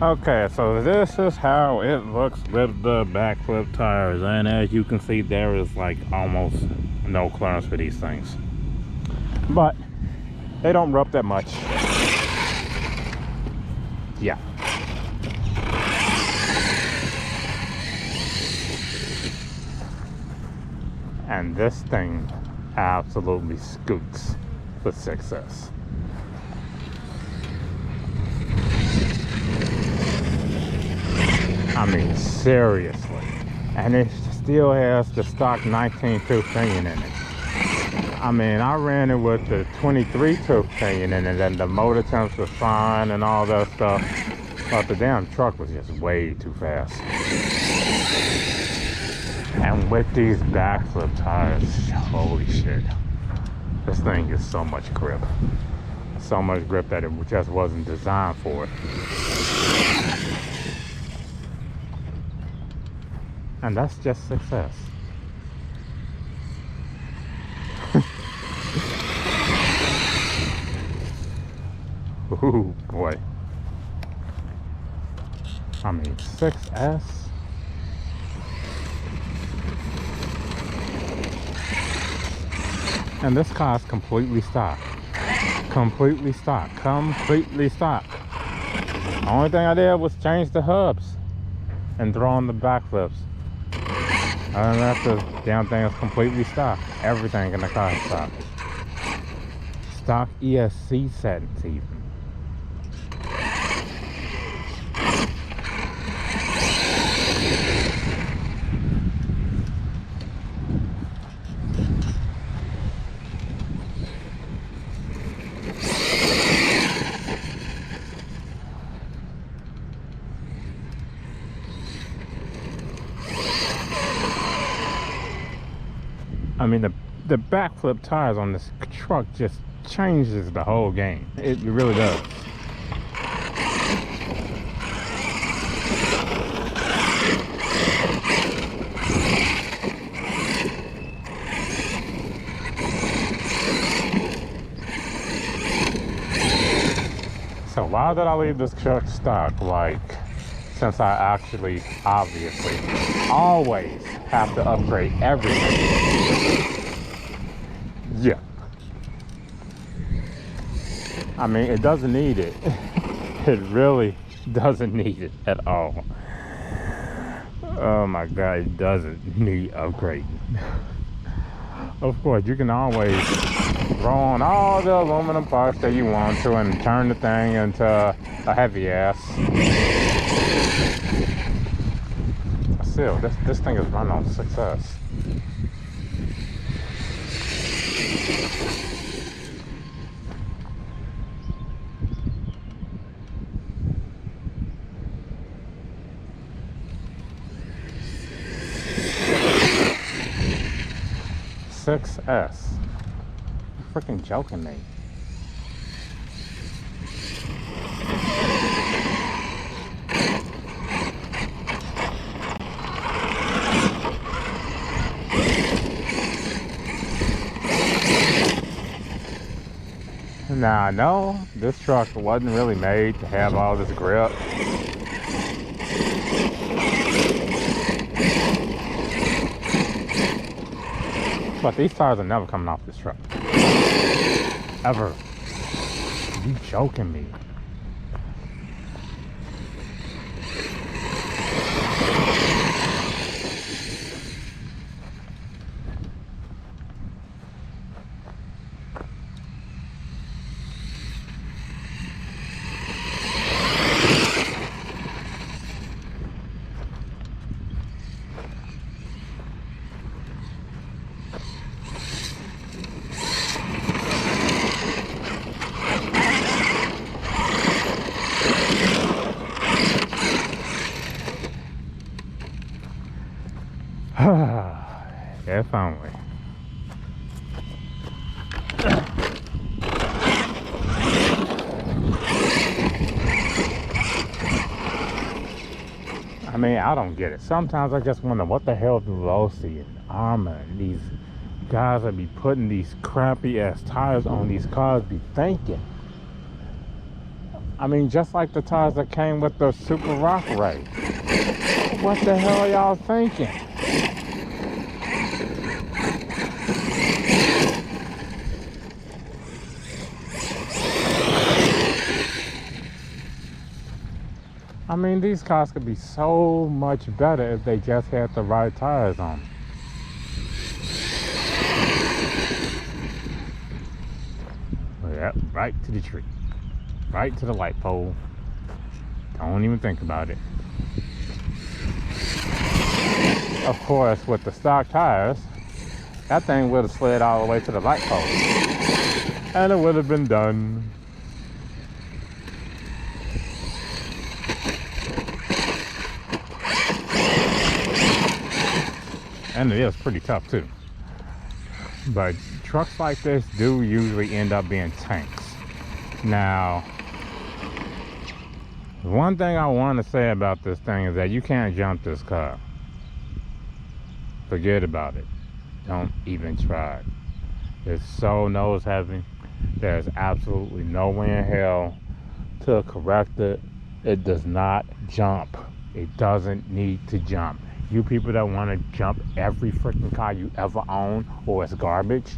Okay, so this is how it looks with the backflip tires, and as you can see, there is like almost no clearance for these things, but they don't rub that much. Yeah. And this thing absolutely scoots with success. I mean, seriously. And it still has the stock 19 tooth pinion in it. I mean, I ran it with the 23 tooth pinion in it, and the motor temps were fine and all that stuff. But the damn truck was just way too fast. And with these backflip tires, holy shit. This thing is so much grip. So much grip that it just wasn't designed for it. And that's just success. Ooh, boy. I mean, 6S. And this car is completely stock. Completely stock. Completely stock. The only thing I did was change the hubs and throw on the backflips. Other than that, the damn thing is completely stock. Everything in the car is stock. Stock ESC settings even. I mean, the backflip tires on this truck just changes the whole game. It really does. So why did I leave this truck stock? Like, since I actually, obviously, always have to upgrade everything. Yeah. I mean, it doesn't need it. It really doesn't need it at all. Oh my God, it doesn't need upgrading. Of course, you can always throw on all the aluminum parts that you want to and turn the thing into a heavy ass. Still, this thing is run on success. S. You're freaking joking me. Now I know this truck wasn't really made to have all this grip. But these tires are never coming off this truck. Ever. Are you joking me? If only. I mean, I don't get it. Sometimes I just wonder what the hell do Losi and Armor and these guys that be putting these crappy ass tires on these cars be thinking. I mean, just like the tires that came with the Super Rockaway. What the hell are y'all thinking? I mean, these cars could be so much better if they just had the right tires on them. Yep, right to the tree. Right to the light pole. Don't even think about it. Of course, with the stock tires, that thing would have slid all the way to the light pole. And it would have been done. And it is pretty tough too. But trucks like this do usually end up being tanks. Now, one thing I want to say about this thing is that you can't jump this car. Forget about it. Don't even try it. It's so nose heavy. There's absolutely no way in hell to correct it. It does not jump. It doesn't need to jump. You people that want to jump every freaking car you ever own or it's garbage,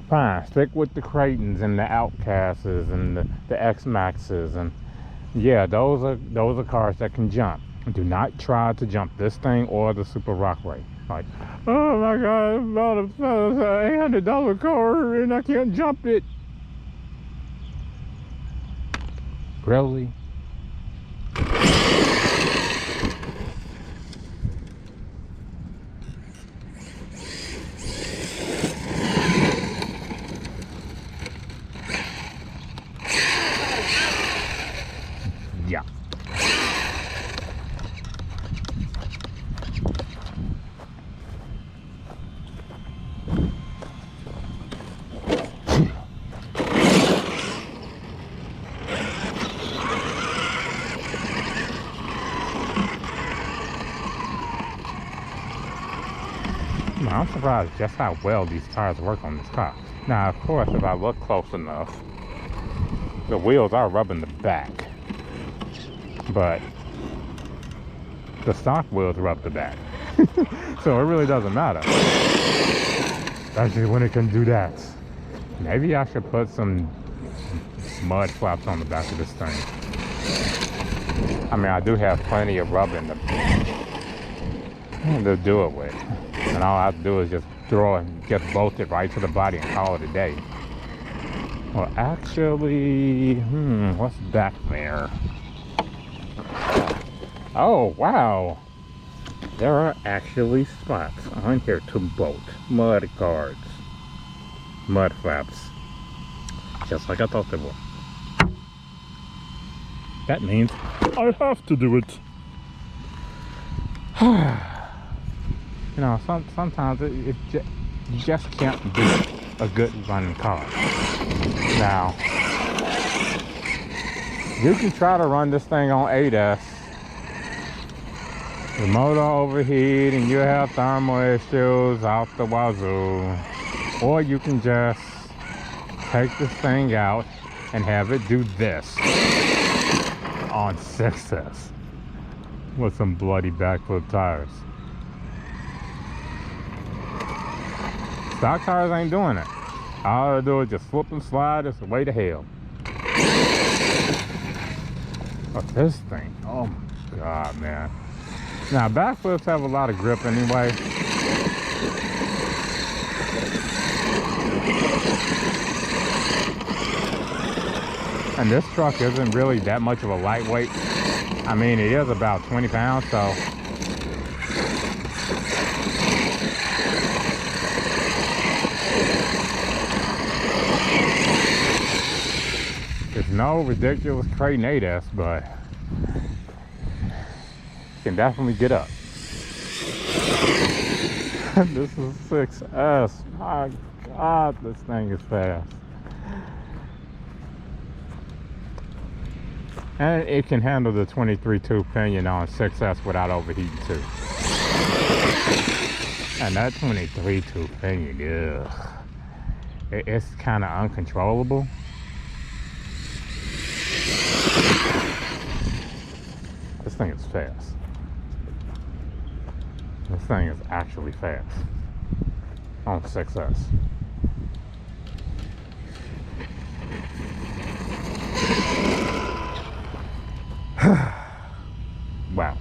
fine. Stick with the Creightons and the Outcasts and the X-Maxes, and yeah, those are cars that can jump. Do not try to jump this thing or the Super Rockaway. Like, oh my God, I bought a $800 car and I can't jump it. Really? Yeah. I'm surprised just how well these tires work on this car. Now, of course, if I look close enough, the wheels are rubbing the back, but the stock wheels rub the back. So it really doesn't matter. Especially when it can do that. Maybe I should put some mud flaps on the back of this thing. I mean, I do have plenty of rubber in the to do it with. And all I have to do is just throw and get bolted right to the body and call it a day. Well, actually, what's back there? Oh, wow. There are actually spots on here to bolt mud guards, mud flaps, just like I thought they were. That means I have to do it. You know, sometimes you just can't do a good running car. Now, you can try to run this thing on ADAS. The motor overheat and you have thermal issues out the wazoo. Or you can just take this thing out and have it do this on 6S with some bloody backflip tires. Stock tires ain't doing it. All I do is just flip and slide. It's the way to hell. But this thing, oh my God, man. Now, backflips have a lot of grip anyway. And this truck isn't really that much of a lightweight. I mean, it is about 20 pounds, so. It's no ridiculous Creighton 8S, but can definitely get up. This is 6S. My God, this thing is fast. And it can handle the 23-tooth pinion on 6S without overheating too. And that 23-tooth pinion, ugh, it's kind of uncontrollable. thing is fast. This thing is actually fast on 6S. Wow.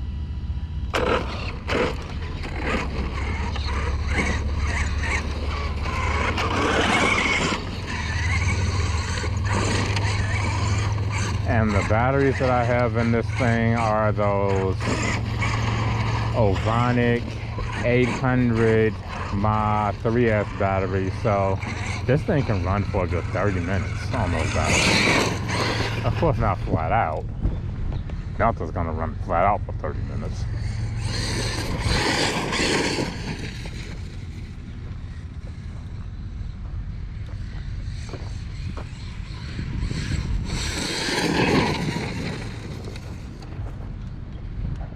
And the batteries that I have in this thing are those Ovonic 800 mAh 3S batteries. So this thing can run for a good 30 minutes on those batteries. Of course not flat out. Delta's gonna run flat out for 30 minutes.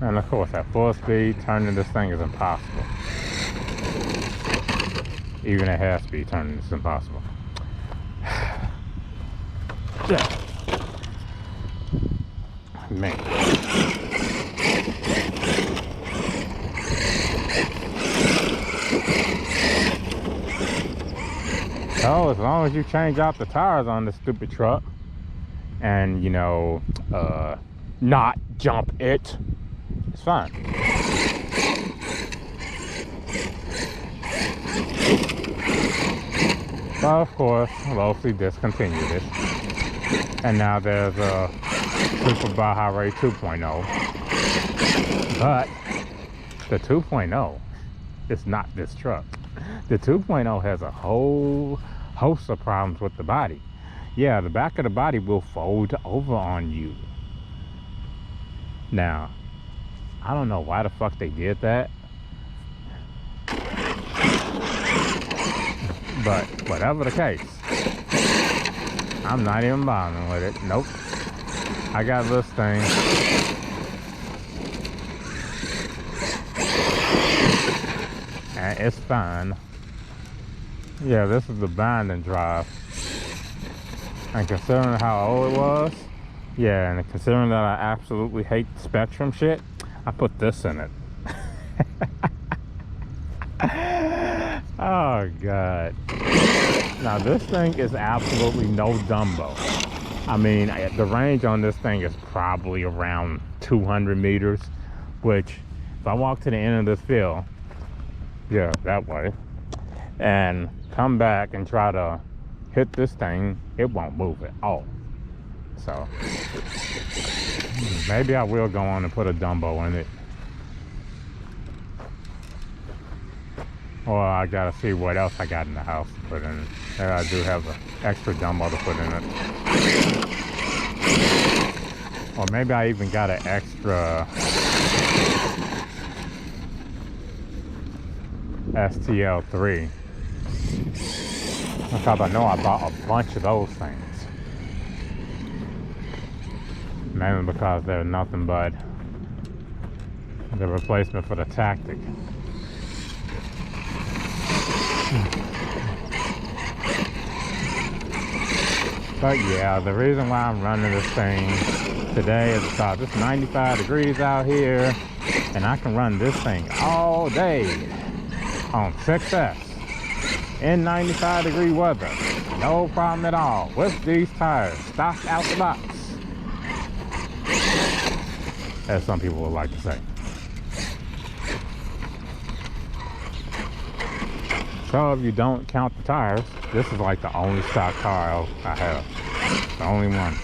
And of course, at full speed, turning this thing is impossible. Even at half speed, turning this is impossible. Yeah. Man. So as long as you change out the tires on this stupid truck and, you know, not jump it, it's fine. Well, of course, Losi discontinued it. And now there's a Super Baja Ray 2.0. But the 2.0 is not this truck. The 2.0 has a whole host of problems with the body. Yeah, the back of the body will fold over on you. Now, I don't know why the fuck they did that. But whatever the case, I'm not even bothering with it. Nope. I got this thing. And it's fine. Yeah, this is the binding drive. And considering how old it was, yeah, and considering that I absolutely hate Spectrum shit, I put this in it. Oh God. Now this thing is absolutely no Dumbo. I mean, the range on this thing is probably around 200 meters, which if I walk to the end of this field, yeah, that way, and come back and try to hit this thing, it won't move at all. So maybe I will go on and put a Dumbo in it. Or I gotta see what else I got in the house to put in it. Maybe I do have an extra Dumbo to put in it. Or maybe I even got an extra STL3. Because I know I bought a bunch of those things. Mainly because they're nothing but the replacement for the Tactic. But yeah, the reason why I'm running this thing today is because it's 95 degrees out here and I can run this thing all day on 6S in 95 degree weather. No problem at all with these tires stock out the box, as some people would like to say. So if you don't count the tires, this is like the only stock car I have. The only one.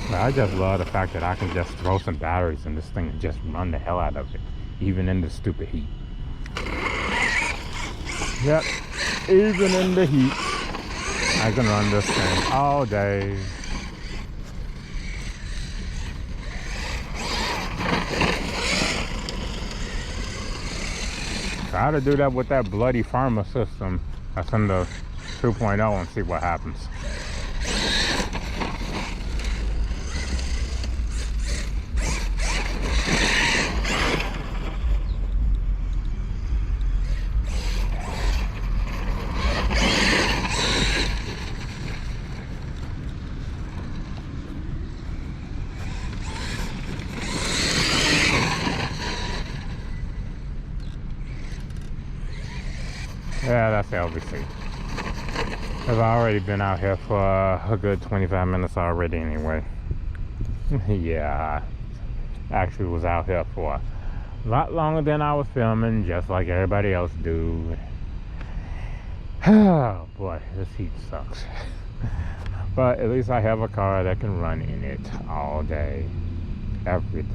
But I just love the fact that I can just throw some batteries in this thing and just run the hell out of it, even in the stupid heat. Yep, even in the heat, I can run this thing all day. Try to do that with that bloody Pharma system that's in the 2.0 and see what happens. Yeah, that's LBC. I've already been out here for a good 25 minutes already anyway. Yeah, I actually was out here for a lot longer than I was filming, just like everybody else do. Oh boy, this heat sucks. But at least I have a car that can run in it all day, every day.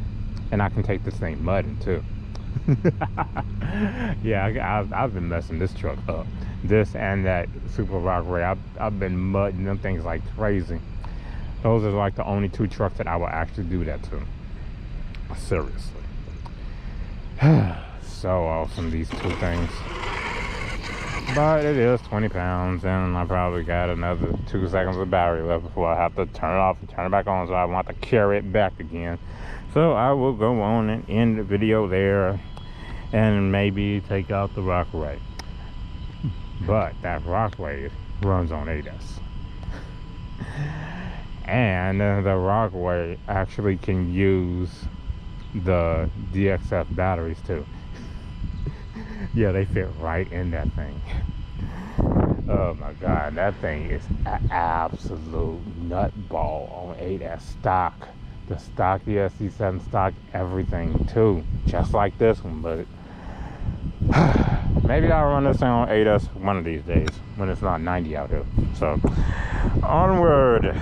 And I can take this thing mudding too. Yeah, I've been messing this truck up. This and that Super Rockaway. I've been mudding them things like crazy. Those are like the only two trucks that I will actually do that to. Seriously. So awesome, these two things. But it is 20 pounds, and I probably got another 2 seconds of battery left before I have to turn it off and turn it back on, so I want to carry it back again. So I will go on and end the video there and maybe take out the Rockaway. But that Rockaway runs on ADAS. And the Rockaway actually can use the DXF batteries too. Yeah, they fit right in that thing. Oh my god, that thing is an absolute nutball on ADAS stock. The stock ESC7 stock, everything too, just like this one. But maybe I'll run this thing on ADAS one of these days when it's not 90 out here. So onward.